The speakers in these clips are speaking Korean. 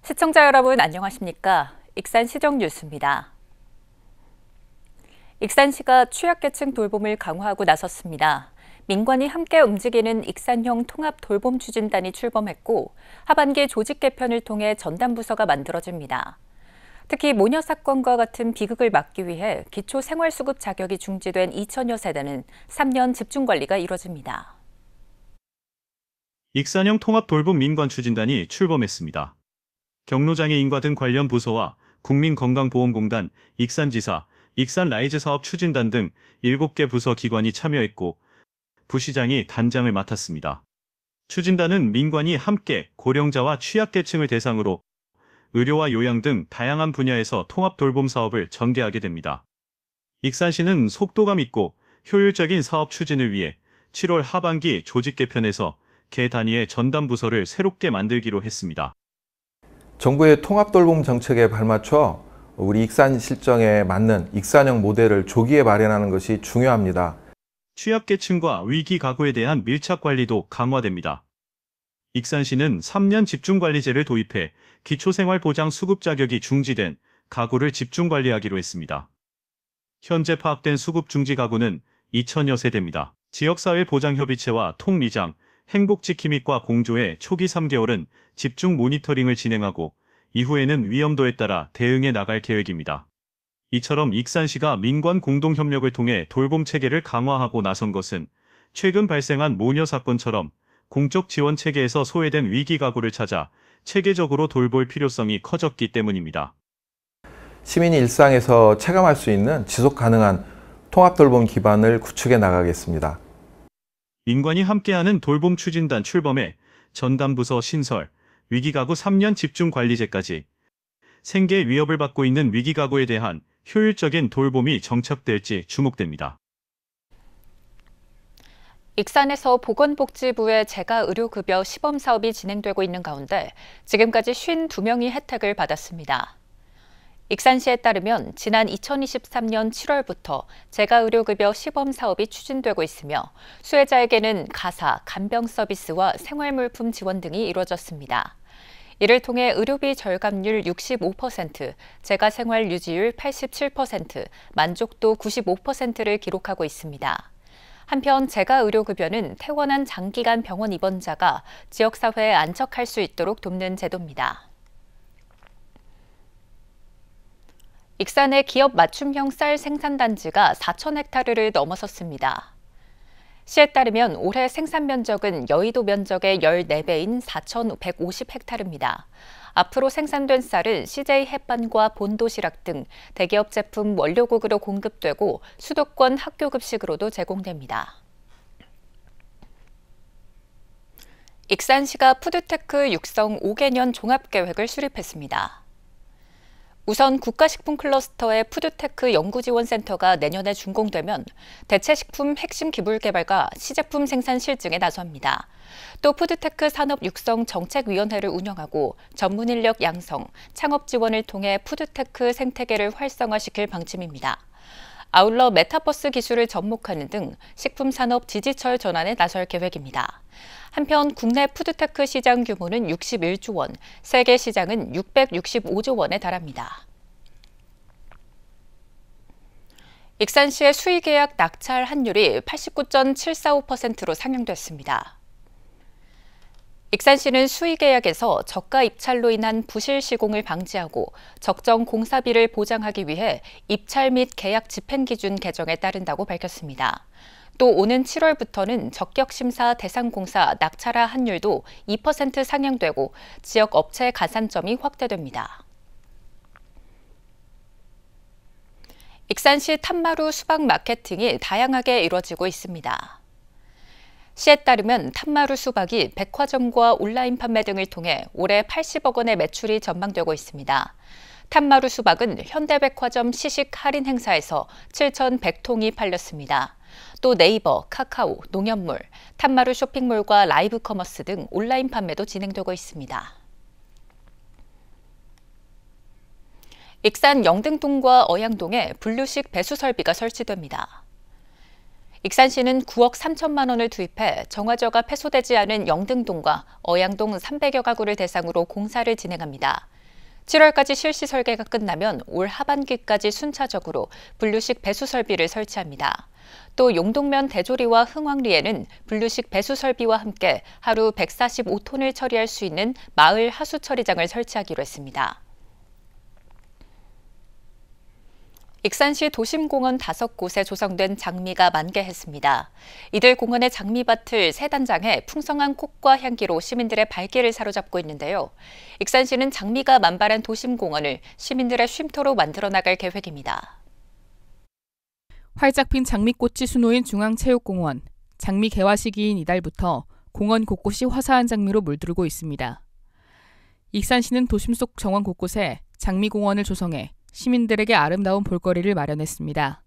시청자 여러분 안녕하십니까? 익산시정 뉴스입니다. 익산시가 취약계층 돌봄을 강화하고 나섰습니다. 민관이 함께 움직이는 익산형 통합 돌봄 추진단이 출범했고 하반기 조직 개편을 통해 전담부서가 만들어집니다. 특히 모녀 사건과 같은 비극을 막기 위해 기초생활수급 자격이 중지된 2천여 세대는 3년 집중관리가 이뤄집니다. 익산형 통합 돌봄 민관 추진단이 출범했습니다. 경로장애인과 등 관련 부서와 국민건강보험공단, 익산지사, 익산라이즈 사업 추진단 등 7개 부서 기관이 참여했고 부시장이 단장을 맡았습니다. 추진단은 민관이 함께 고령자와 취약계층을 대상으로 의료와 요양 등 다양한 분야에서 통합 돌봄 사업을 전개하게 됩니다. 익산시는 속도감 있고 효율적인 사업 추진을 위해 7월 하반기 조직 개편에서 개 단위의 전담 부서를 새롭게 만들기로 했습니다. 정부의 통합돌봄 정책에 발맞춰 우리 익산 실정에 맞는 익산형 모델을 조기에 마련하는 것이 중요합니다. 취약계층과 위기 가구에 대한 밀착 관리도 강화됩니다. 익산시는 3년 집중관리제를 도입해 기초생활보장 수급 자격이 중지된 가구를 집중관리하기로 했습니다. 현재 파악된 수급 중지 가구는 2천여 세대입니다. 지역사회보장협의체와 통리장, 행복지킴이과 공조의 초기 3개월은 집중 모니터링을 진행하고 이후에는 위험도에 따라 대응해 나갈 계획입니다. 이처럼 익산시가 민관 공동협력을 통해 돌봄 체계를 강화하고 나선 것은 최근 발생한 모녀 사건처럼 공적 지원 체계에서 소외된 위기 가구를 찾아 체계적으로 돌볼 필요성이 커졌기 때문입니다. 시민이 일상에서 체감할 수 있는 지속 가능한 통합돌봄 기반을 구축해 나가겠습니다. 민관이 함께하는 돌봄 추진단 출범에 전담부서 신설, 위기가구 3년 집중관리제까지 생계 위협을 받고 있는 위기가구에 대한 효율적인 돌봄이 정착될지 주목됩니다. 익산에서 보건복지부의 재가의료급여 시범사업이 진행되고 있는 가운데 지금까지 52명이 혜택을 받았습니다. 익산시에 따르면 지난 2023년 7월부터 재가의료급여 시범사업이 추진되고 있으며 수혜자에게는 가사, 간병 서비스와 생활물품 지원 등이 이루어졌습니다. 이를 통해 의료비 절감률 65%, 재가생활 유지율 87%, 만족도 95%를 기록하고 있습니다. 한편 재가의료급여는 퇴원한 장기간 병원 입원자가 지역사회에 안착할 수 있도록 돕는 제도입니다. 익산의 기업 맞춤형 쌀 생산단지가 4,000헥타르를 넘어섰습니다. 시에 따르면 올해 생산 면적은 여의도 면적의 14배인 4,150헥타르입니다. 앞으로 생산된 쌀은 CJ 햇반과 본도시락 등 대기업 제품 원료국으로 공급되고 수도권 학교급식으로도 제공됩니다. 익산시가 푸드테크 육성 5개년 종합계획을 수립했습니다. 우선 국가식품 클러스터의 푸드테크 연구지원센터가 내년에 준공되면 대체식품 핵심 기술개발과 시제품 생산 실증에 나섭니다. 또 푸드테크 산업 육성 정책위원회를 운영하고 전문 인력 양성, 창업 지원을 통해 푸드테크 생태계를 활성화시킬 방침입니다. 아울러 메타버스 기술을 접목하는 등 식품 산업 디지털 전환에 나설 계획입니다. 한편 국내 푸드테크 시장 규모는 61조 원, 세계 시장은 665조 원에 달합니다. 익산시의 수의계약 낙찰 환율이 89.745%로 상향됐습니다. 익산시는 수의계약에서 저가 입찰로 인한 부실 시공을 방지하고 적정 공사비를 보장하기 위해 입찰 및 계약 집행 기준 개정에 따른다고 밝혔습니다. 또 오는 7월부터는 적격심사 대상공사 낙찰화 환율도 2% 상향되고 지역 업체 가산점이 확대됩니다. 익산시 탐마루 수박 마케팅이 다양하게 이루어지고 있습니다. 시에 따르면 탐마루 수박이 백화점과 온라인 판매 등을 통해 올해 80억 원의 매출이 전망되고 있습니다. 탐마루 수박은 현대백화점 시식 할인 행사에서 7,100통이 팔렸습니다. 또 네이버, 카카오, 농협몰, 탐마루 쇼핑몰과 라이브 커머스 등 온라인 판매도 진행되고 있습니다. 익산 영등동과 어양동에 분류식 배수 설비가 설치됩니다. 익산시는 9억 3천만 원을 투입해 정화조가 폐소되지 않은 영등동과 어양동 300여 가구를 대상으로 공사를 진행합니다. 7월까지 실시 설계가 끝나면 올 하반기까지 순차적으로 분류식 배수 설비를 설치합니다. 또 용동면 대조리와 흥왕리에는 분류식 배수 설비와 함께 하루 145톤을 처리할 수 있는 마을 하수 처리장을 설치하기로 했습니다. 익산시 도심공원 5곳에 조성된 장미가 만개했습니다. 이들 공원의 장미밭을 세 단장해 풍성한 꽃과 향기로 시민들의 발길을 사로잡고 있는데요. 익산시는 장미가 만발한 도심공원을 시민들의 쉼터로 만들어 나갈 계획입니다. 활짝 핀 장미꽃이 수놓인 중앙체육공원. 장미 개화 시기인 이달부터 공원 곳곳이 화사한 장미로 물들고 있습니다. 익산시는 도심 속 정원 곳곳에 장미공원을 조성해 시민들에게 아름다운 볼거리를 마련했습니다.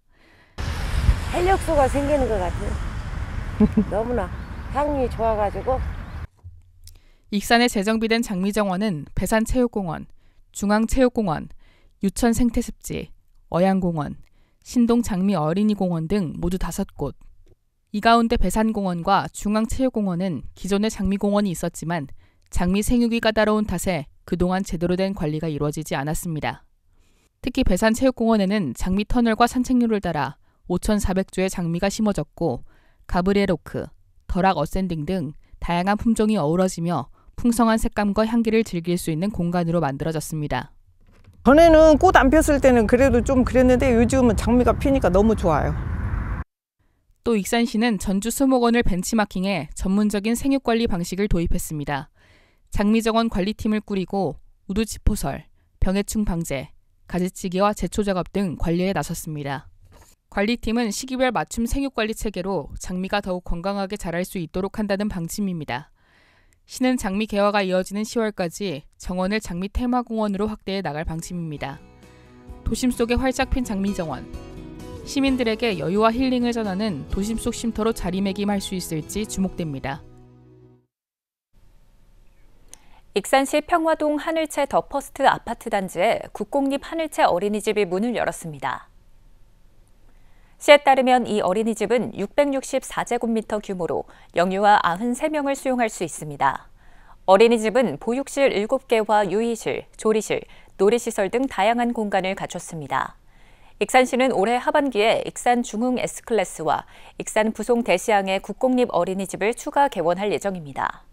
활력소가 생기는 것 같아요. 너무나 향이 좋아가지고. 익산에 재정비된 장미정원은 배산체육공원, 중앙체육공원, 유천생태습지, 어양공원, 신동장미어린이공원 등 모두 5곳. 이 가운데 배산공원과 중앙체육공원은 기존에 장미공원이 있었지만 장미 생육이 까다로운 탓에 그동안 제대로 된 관리가 이루어지지 않았습니다. 특히 배산체육공원에는 장미 터널과 산책로를 따라 5,400주의 장미가 심어졌고 가브리엘 오크, 더락 어센딩 등 다양한 품종이 어우러지며 풍성한 색감과 향기를 즐길 수 있는 공간으로 만들어졌습니다. 전에는 꽃 안 폈을 때는 그래도 좀 그랬는데 요즘은 장미가 피니까 너무 좋아요. 또 익산시는 전주 수목원을 벤치마킹해 전문적인 생육관리 방식을 도입했습니다. 장미정원 관리팀을 꾸리고 우두치포설, 병해충 방제, 가지치기와 제초 작업 등 관리에 나섰습니다. 관리팀은 시기별 맞춤 생육관리 체계로 장미가 더욱 건강하게 자랄 수 있도록 한다는 방침입니다. 시는 장미 개화가 이어지는 10월까지 정원을 장미 테마공원으로 확대해 나갈 방침입니다. 도심 속에 활짝 핀 장미정원. 시민들에게 여유와 힐링을 전하는 도심 속 쉼터로 자리매김할 수 있을지 주목됩니다. 익산시 평화동 하늘채 더 퍼스트 아파트 단지에 국공립 하늘채 어린이집이 문을 열었습니다. 시에 따르면 이 어린이집은 664제곱미터 규모로 영유아 93명을 수용할 수 있습니다. 어린이집은 보육실 7개와 유의실, 조리실, 놀이시설 등 다양한 공간을 갖췄습니다. 익산시는 올해 하반기에 익산 중흥 S클래스와 익산 부송 대시항의 국공립 어린이집을 추가 개원할 예정입니다.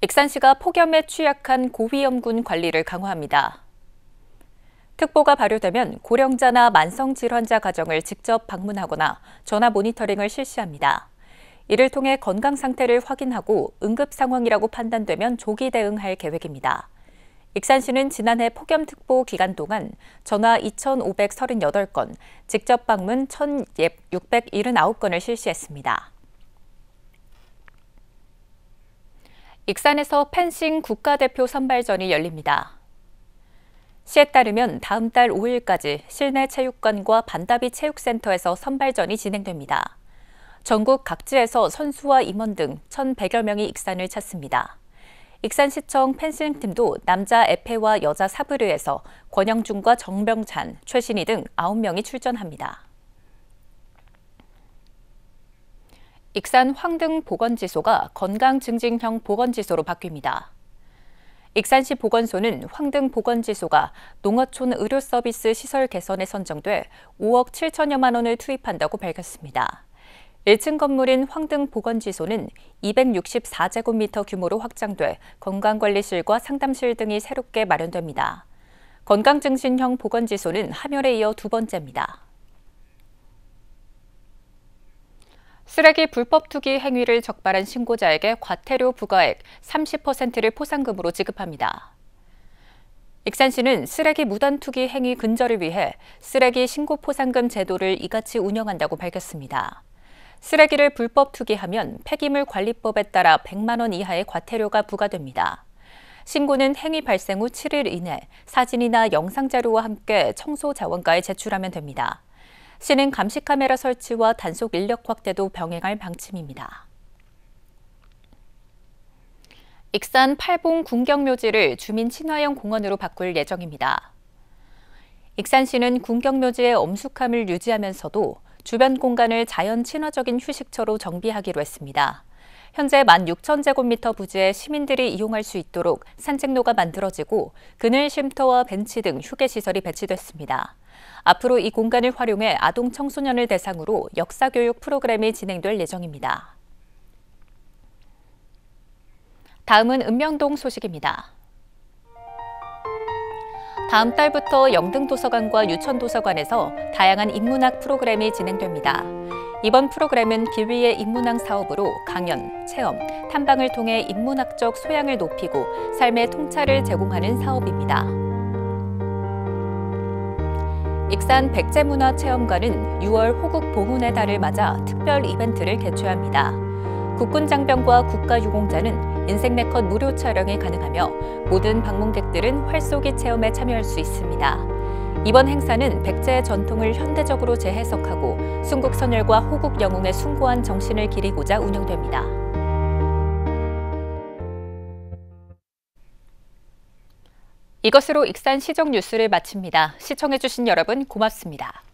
익산시가 폭염에 취약한 고위험군 관리를 강화합니다. 특보가 발효되면 고령자나 만성질환자 가정을 직접 방문하거나 전화 모니터링을 실시합니다. 이를 통해 건강 상태를 확인하고 응급 상황이라고 판단되면 조기 대응할 계획입니다. 익산시는 지난해 폭염특보 기간 동안 전화 2,538건, 직접 방문 1,679건을 실시했습니다. 익산에서 펜싱 국가대표 선발전이 열립니다. 시에 따르면 다음 달 5일까지 실내 체육관과 반다비 체육센터에서 선발전이 진행됩니다. 전국 각지에서 선수와 임원 등 1,100여 명이 익산을 찾습니다. 익산시청 펜싱팀도 남자 에페와 여자 사브르에서 권영준과 정병찬, 최신희 등 9명이 출전합니다. 익산 황등보건지소가 건강증진형 보건지소로 바뀝니다. 익산시 보건소는 황등보건지소가 농어촌 의료서비스 시설 개선에 선정돼 5억 7천여만 원을 투입한다고 밝혔습니다. 1층 건물인 황등보건지소는 264제곱미터 규모로 확장돼 건강관리실과 상담실 등이 새롭게 마련됩니다. 건강증진형 보건지소는 하멸에 이어 2번째입니다. 쓰레기 불법 투기 행위를 적발한 신고자에게 과태료 부과액 30%를 포상금으로 지급합니다. 익산시는 쓰레기 무단 투기 행위 근절을 위해 쓰레기 신고 포상금 제도를 이같이 운영한다고 밝혔습니다. 쓰레기를 불법 투기하면 폐기물 관리법에 따라 100만 원 이하의 과태료가 부과됩니다. 신고는 행위 발생 후 7일 이내 사진이나 영상 자료와 함께 청소 자원과에 제출하면 됩니다. 시는 감시 카메라 설치와 단속 인력 확대도 병행할 방침입니다. 익산 팔봉 궁경묘지를 주민 친화형 공원으로 바꿀 예정입니다. 익산시는 궁경묘지의 엄숙함을 유지하면서도 주변 공간을 자연 친화적인 휴식처로 정비하기로 했습니다. 현재 16,000제곱미터 부지에 시민들이 이용할 수 있도록 산책로가 만들어지고 그늘 쉼터와 벤치 등 휴게시설이 배치됐습니다. 앞으로 이 공간을 활용해 아동 청소년을 대상으로 역사교육 프로그램이 진행될 예정입니다. 다음은 읍명동 소식입니다. 다음 달부터 영등도서관과 유천도서관에서 다양한 인문학 프로그램이 진행됩니다. 이번 프로그램은 길 위의 인문학 사업으로 강연, 체험, 탐방을 통해 인문학적 소양을 높이고 삶의 통찰을 제공하는 사업입니다. 익산 백제문화체험관은 6월 호국 보훈의 달을 맞아 특별 이벤트를 개최합니다. 국군장병과 국가유공자는 인생 네컷 무료 촬영이 가능하며 모든 방문객들은 활쏘기 체험에 참여할 수 있습니다. 이번 행사는 백제의 전통을 현대적으로 재해석하고 순국선열과 호국 영웅의 숭고한 정신을 기리고자 운영됩니다. 이것으로 익산 시정 뉴스를 마칩니다. 시청해주신 여러분 고맙습니다.